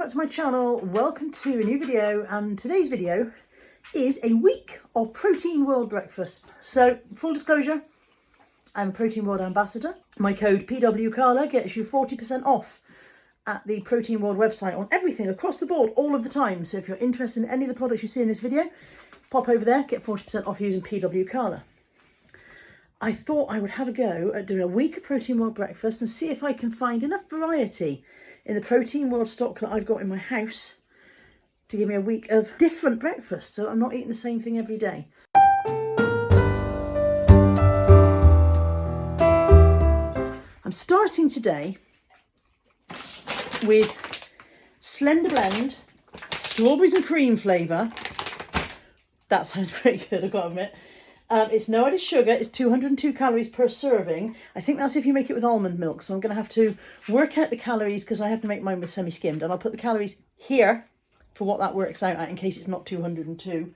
back to my channel. Welcome to a new video, and today's video is a week of Protein World breakfast. So, full disclosure, I'm a Protein World ambassador. My code PWCarla gets you 40% off at the Protein World website on everything across the board all of the time. So if you're interested in any of the products you see in this video, pop over there, get 40% off using PWCarla. I thought I would have a go at doing a week of Protein World breakfast and see if I can find enough variety in the Protein World stock that I've got in my house to give me a week of different breakfasts, so I'm not eating the same thing every day. I'm starting today with Slender Blend, strawberries and cream flavour. That sounds pretty good, I've got to admit. It's no added sugar, it's 202 calories per serving. I think that's if you make it with almond milk, so I'm going to have to work out the calories because I have to make mine with semi-skimmed, and I'll put the calories here for what that works out at in case it's not 202.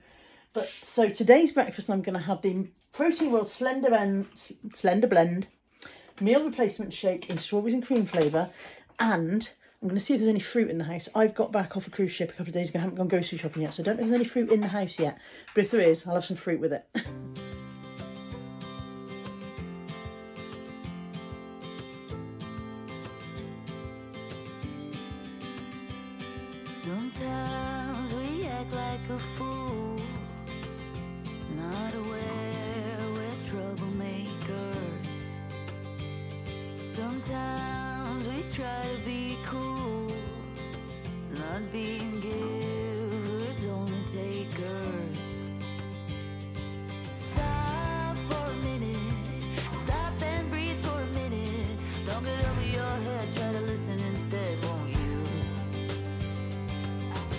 But so today's breakfast, I'm going to have the Protein World Slender Blend meal replacement shake in strawberries and cream flavour, and I'm going to see if there's any fruit in the house. I've got back off a cruise ship a couple of days ago. I haven't gone grocery shopping yet, so I don't know if there's any fruit in the house yet. But if there is, I'll have some fruit with it. Sometimes we act like a fool, not aware we're troublemakers. Sometimes we try to be cool, not being givers, only takers. Stop for a minute, stop and breathe for a minute. Don't get over your head, try to listen instead, won't you?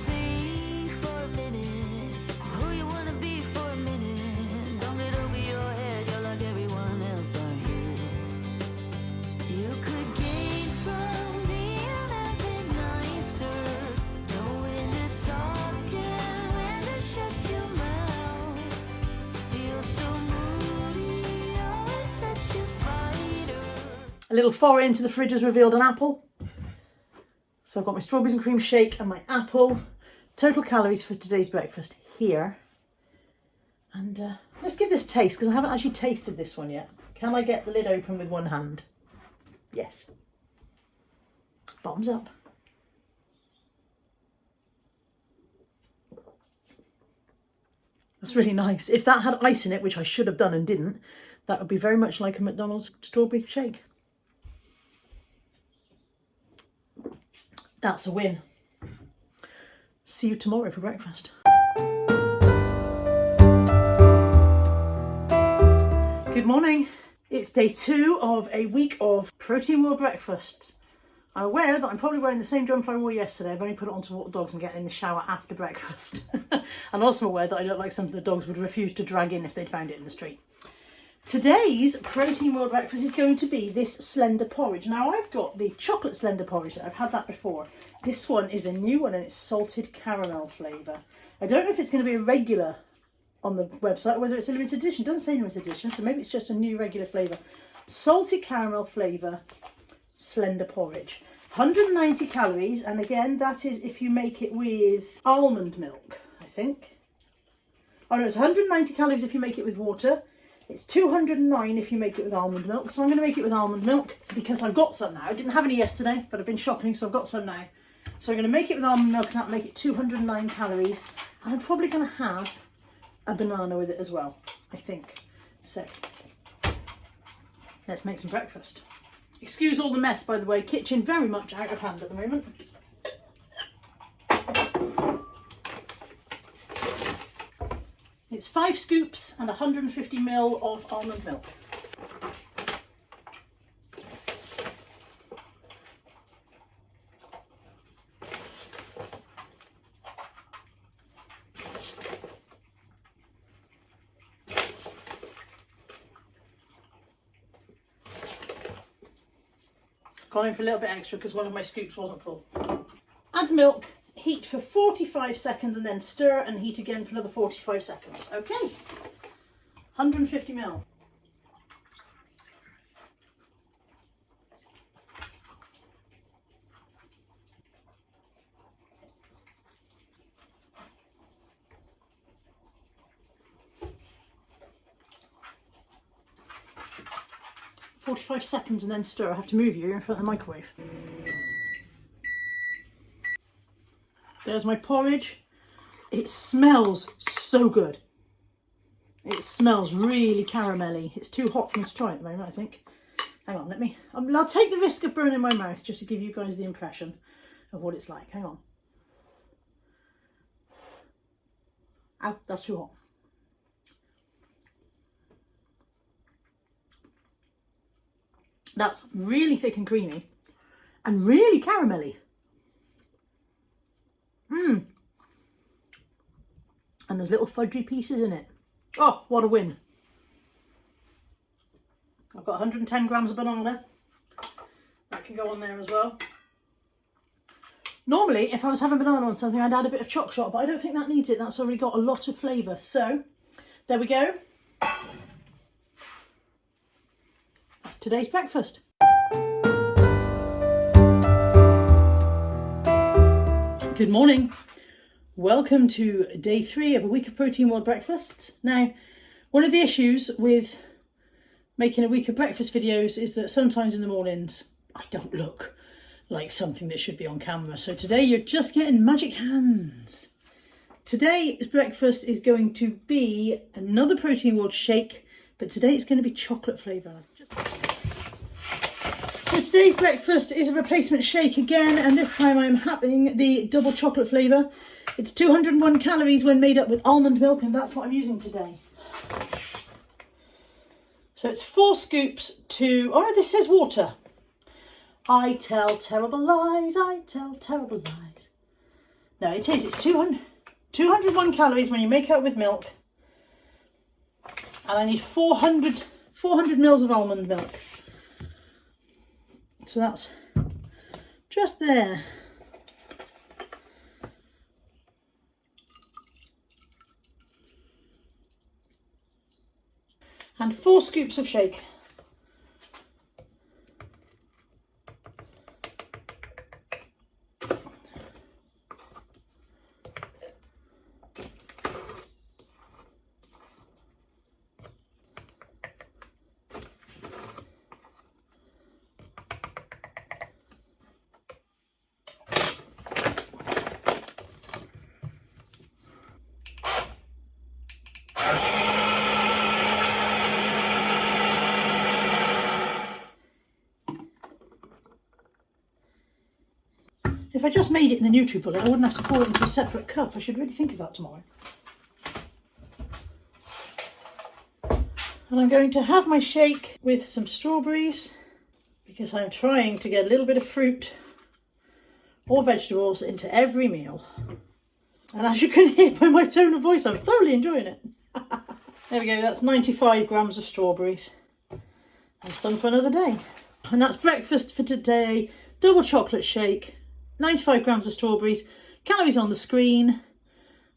Think for a minute, who you wanna be for a minute. Don't get over your head, you're like everyone else, aren't you? You could gain from being a bit nicer, know when to talk and when to shut your mouth. You're so moody, always such a fighter. A little foray into the fridge has revealed an apple. So I've got my strawberries and cream shake and my apple. Total calories for today's breakfast here. And let's give this a taste, because I haven't actually tasted this one yet. Can I get the lid open with one hand? Yes. Bottoms up. That's really nice. If that had ice in it, which I should have done and didn't, that would be very much like a McDonald's strawberry shake. That's a win. See you tomorrow for breakfast. Good morning. It's day 2 of a week of Protein World breakfasts. I'm aware that I'm probably wearing the same jumper I wore yesterday. I've only put it on to walk the dogs and get in the shower after breakfast. And also aware that I look like something the dogs would refuse to drag in if they'd found it in the street. Today's Protein World breakfast is going to be this Slender porridge. Now, I've got the chocolate Slender porridge. I've had that before. This one is a new one and it's salted caramel flavour. I don't know if it's going to be a regular on the website or whether it's a limited edition. It doesn't say limited edition, so maybe it's just a new regular flavour. Salted caramel flavour Slender porridge. 190 calories, and again, that is if you make it with almond milk, I think. Oh no, it's 190 calories if you make it with water. It's 209 if you make it with almond milk. So I'm going to make it with almond milk because I've got some now. I didn't have any yesterday, but I've been shopping, so I've got some now. So I'm going to make it with almond milk, and that'll make it 209 calories. And I'm probably going to have a banana with it as well, I think. So let's make some breakfast. Excuse all the mess, by the way. Kitchen very much out of hand at the moment. It's 5 scoops and 150 ml of almond milk. Gone in for a little bit extra because one of my scoops wasn't full. Add the milk, heat for 45 seconds and then stir and heat again for another 45 seconds. Okay, 150 ml. 45 seconds and then stir. I have to move you in front of the microwave. There's my porridge. It smells so good. It smells really caramelly. It's too hot for me to try at the moment, I think. Hang on, I'll take the risk of burning my mouth just to give you guys the impression of what it's like. Hang on. Ow, that's too hot. That's really thick and creamy and really caramelly. Mmm. And there's little fudgy pieces in it. Oh, what a win. I've got 110 grams of banana. That can go on there as well. Normally, if I was having banana on something, I'd add a bit of choc shot, but I don't think that needs it. That's already got a lot of flavour. So, there we go. That's today's breakfast. Good morning. Welcome to day 3 of a week of Protein World breakfast. Now, one of the issues with making a week of breakfast videos is that sometimes in the mornings I don't look like something that should be on camera. So today you're just getting magic hands. Today's breakfast is going to be another Protein World shake, but today it's going to be chocolate flavour. So today's breakfast is a replacement shake again, and this time I'm having the double chocolate flavour. It's 201 calories when made up with almond milk, and that's what I'm using today. So it's 4 scoops to, oh no, this says water. I tell terrible lies, I tell terrible lies. No, it is, it's 201 calories when you make it with milk. And I need 400 mils of almond milk. So that's just there. And 4 scoops of shake. If I just made it in the NutriBullet, I wouldn't have to pour it into a separate cup. I should really think of that tomorrow. And I'm going to have my shake with some strawberries because I'm trying to get a little bit of fruit or vegetables into every meal. And as you can hear by my tone of voice, I'm thoroughly enjoying it. There we go, that's 95 grams of strawberries. And some for another day. And that's breakfast for today. Double chocolate shake. 95 grams of strawberries, calories on the screen.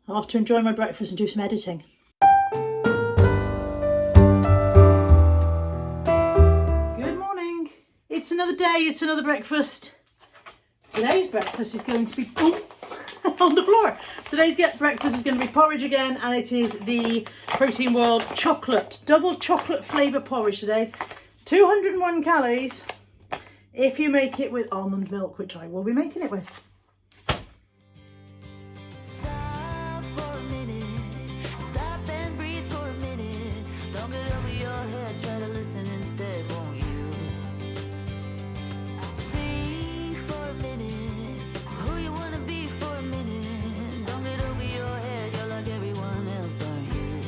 I'll have to enjoy my breakfast and do some editing. Good morning. It's another day, it's another breakfast. Today's breakfast is going to be on the floor. Today's breakfast is going to be porridge again, and it is the Protein World chocolate, double chocolate flavour porridge today. 201 calories. If you make it with almond milk, which I will be making it with. Stop for a minute. Stop and breathe for a minute. Don't get over your head. Try to listen instead, won't you? Think for a minute. Who you wanna be for a minute. Don't get over your head. You're like everyone else, aren't you?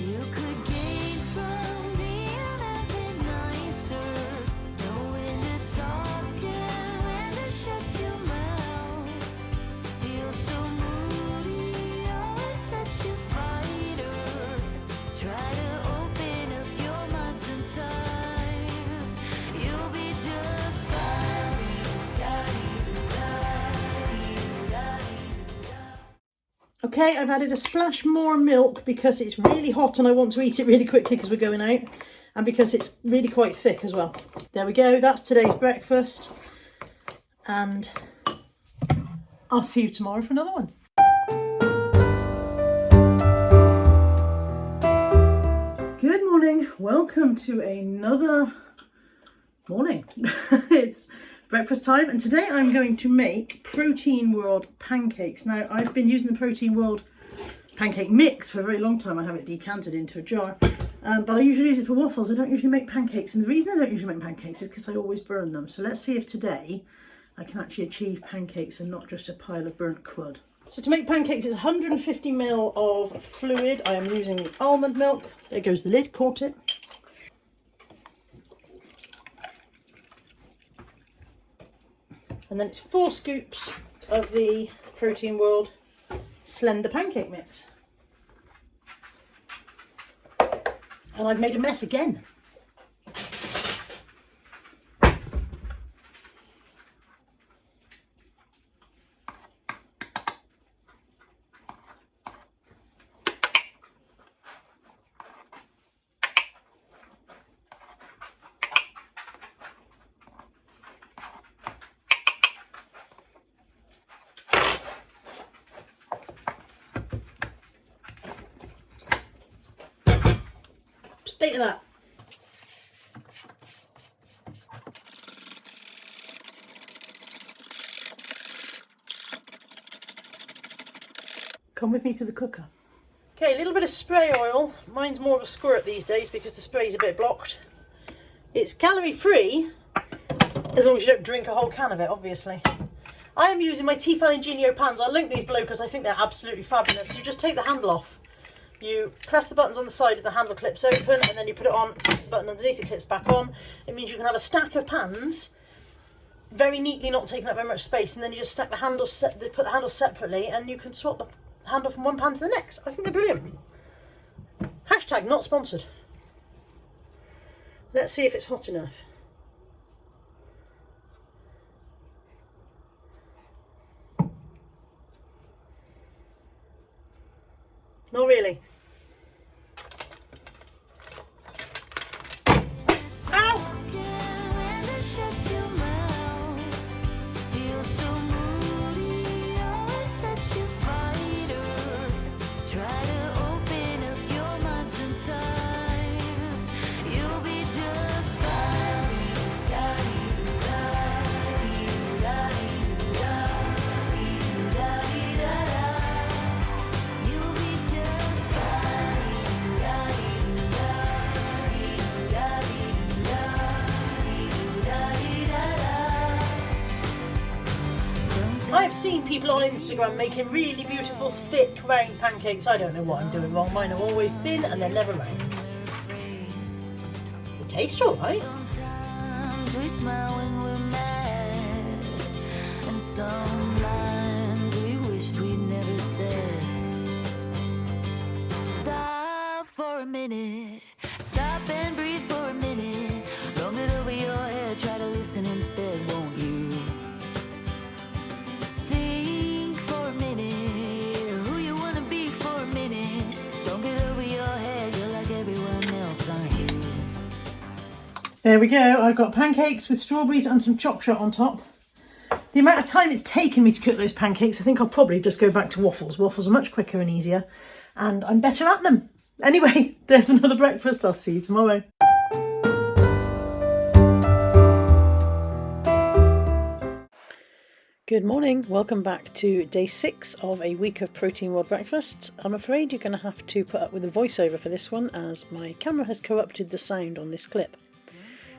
You could gain from being a bit nicer. Okay, I've added a splash more milk because it's really hot and I want to eat it really quickly because we're going out, and because it's really quite thick as well. There we go, that's today's breakfast, and I'll see you tomorrow for another one. Good morning. morning, welcome to another morning. It's breakfast time and today I'm going to make Protein World pancakes. Now I've been using the Protein World pancake mix for a very long time. I have it decanted into a jar, but I usually use it for waffles. I don't usually make pancakes, and the reason I don't usually make pancakes is because I always burn them. So let's see if today I can actually achieve pancakes and not just a pile of burnt crud. So to make pancakes, it's 150 ml of fluid. I am using the almond milk. There goes the lid, caught it. And then it's 4 scoops of the Protein World Slender Pancake Mix. And I've made a mess again. State of that. Come with me to the cooker. Okay, a little bit of spray oil. Mine's more of a squirt these days because the spray's a bit blocked. It's calorie free, as long as you don't drink a whole can of it, obviously. I am using my Tefal Ingenio pans. I'll link these below because I think they're absolutely fabulous. You just take the handle off. You press the buttons on the side of the handle clips open, and then you put it on, press the button underneath, it clips back on. It means you can have a stack of pans very neatly, not taking up very much space, and then you just stack the handles, put the handles separately, and you can swap the handle from one pan to the next. I think they're brilliant. Hashtag not sponsored. Let's see if it's hot enough. Not really. I've seen people on Instagram making really beautiful, thick, round pancakes. I don't know what I'm doing wrong. Mine are always thin and they're never round. They taste alright. Sometimes we smile when we're mad, and some lines we wished we'd never said. Stop for a minute, stop and breathe for a minute. Long it over your head, try to listen instead, won't you? There we go, I've got pancakes with strawberries and some chocolate on top. The amount of time it's taken me to cook those pancakes, I think I'll probably just go back to waffles. Waffles are much quicker and easier, and I'm better at them. Anyway, there's another breakfast. I'll see you tomorrow. Good morning, welcome back to day 6 of a week of Protein World breakfasts. I'm afraid you're going to have to put up with a voiceover for this one as my camera has corrupted the sound on this clip.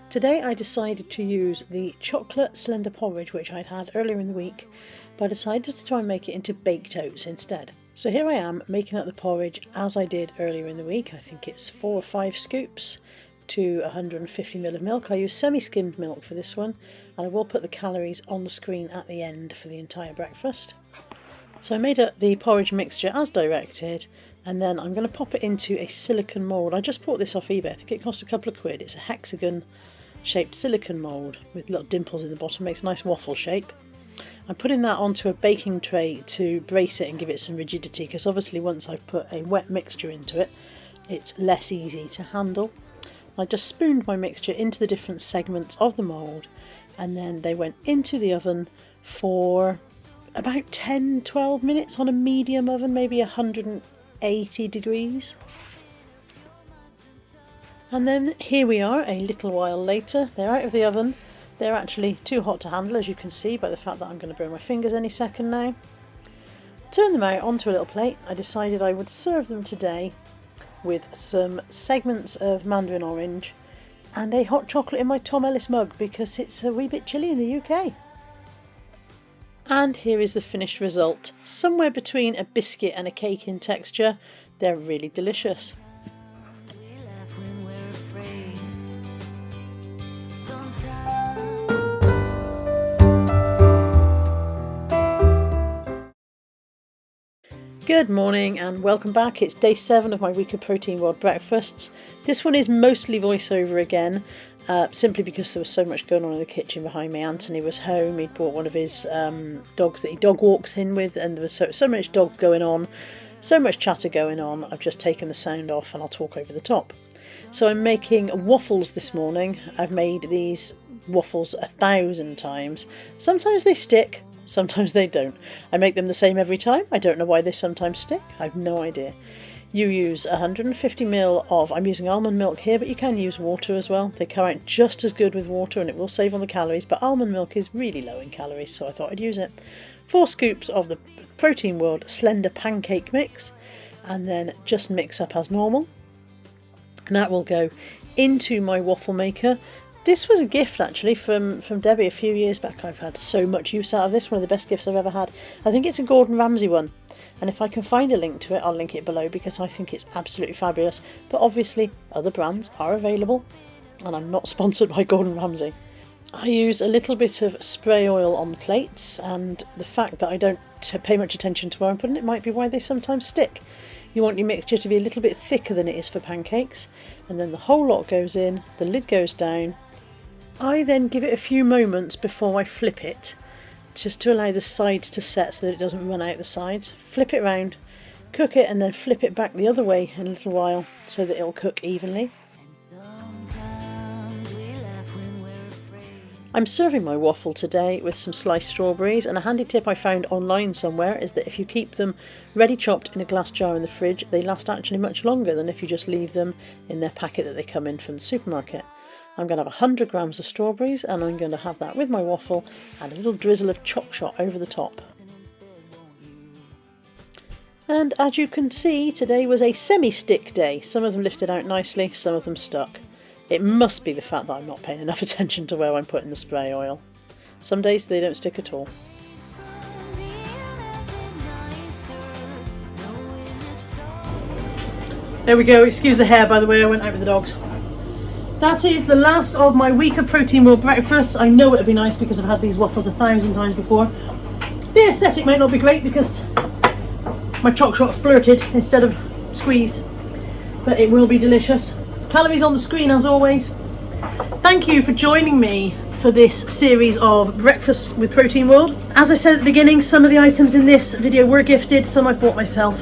Today I decided to use the chocolate slender porridge which I'd had earlier in the week, but I decided to try and make it into baked oats instead. So here I am making up the porridge as I did earlier in the week. I think it's 4 or 5 scoops to 150 ml of milk. I use semi-skimmed milk for this one, and I will put the calories on the screen at the end for the entire breakfast. So I made up the porridge mixture as directed, and then I'm going to pop it into a silicone mould. I just bought this off eBay. I think it cost a couple of quid. It's a hexagon shaped silicone mould with little dimples in the bottom, makes a nice waffle shape. I'm putting that onto a baking tray to brace it and give it some rigidity, because obviously once I've put a wet mixture into it, it's less easy to handle. I just spooned my mixture into the different segments of the mould, and then they went into the oven for about 10-12 minutes on a medium oven, maybe 180 degrees. And then here we are a little while later. They're out of the oven. They're actually too hot to handle, as you can see by the fact that I'm going to burn my fingers any second now. Turn them out onto a little plate. I decided I would serve them today with some segments of mandarin orange and a hot chocolate in my Tom Ellis mug because it's a wee bit chilly in the UK. And here is the finished result. Somewhere between a biscuit and a cake in texture. They're really delicious. Good morning and welcome back. It's day 7 of my week of Protein World breakfasts. This one is mostly voiceover again, simply because there was so much going on in the kitchen behind me. Anthony was home, he'd brought one of his dogs that he dog walks in with, and there was so much dog going on, so much chatter going on. I've just taken the sound off and I'll talk over the top. So I'm making waffles this morning. I've made these waffles 1,000 times. Sometimes they stick. Sometimes they don't. I make them the same every time. I don't know why they sometimes stick. I have no idea. You use 150ml of, I'm using almond milk here, but you can use water as well. They come out just as good with water and it will save on the calories, but almond milk is really low in calories, so I thought I'd use it. 4 scoops of the Protein World Slender Pancake Mix, and then just mix up as normal. And that will go into my waffle maker. This was a gift actually from Debbie a few years back. I've had so much use out of this, one of the best gifts I've ever had. I think it's a Gordon Ramsay one, and if I can find a link to it I'll link it below because I think it's absolutely fabulous. But obviously other brands are available and I'm not sponsored by Gordon Ramsay. I use a little bit of spray oil on the plates, and the fact that I don't pay much attention to where I'm putting it might be why they sometimes stick. You want your mixture to be a little bit thicker than it is for pancakes, and then the whole lot goes in, the lid goes down. I then give it a few moments before I flip it, just to allow the sides to set so that it doesn't run out the sides. Flip it round, cook it, and then flip it back the other way in a little while so that it'll cook evenly. I'm serving my waffle today with some sliced strawberries, and a handy tip I found online somewhere is that if you keep them ready chopped in a glass jar in the fridge, they last actually much longer than if you just leave them in their packet that they come in from the supermarket. I'm going to have 100 grams of strawberries, and I'm going to have that with my waffle and a little drizzle of choc shot over the top. And as you can see, today was a semi-stick day. Some of them lifted out nicely, some of them stuck. It must be the fact that I'm not paying enough attention to where I'm putting the spray oil. Some days they don't stick at all. There we go, excuse the hair by the way, I went out with the dogs. That is the last of my week of Protein World breakfast. I know it would be nice because I've had these waffles 1,000 times before. The aesthetic might not be great because my choc shot splurted instead of squeezed, but it will be delicious. Calories on the screen as always. Thank you for joining me for this series of Breakfast with Protein World. As I said at the beginning, some of the items in this video were gifted, some I bought myself.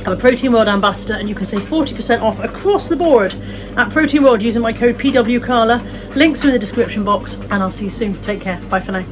I'm a Protein World ambassador and you can save 40% off across the board at Protein World using my code PWCarla. Links are in the description box and I'll see you soon. Take care. Bye for now.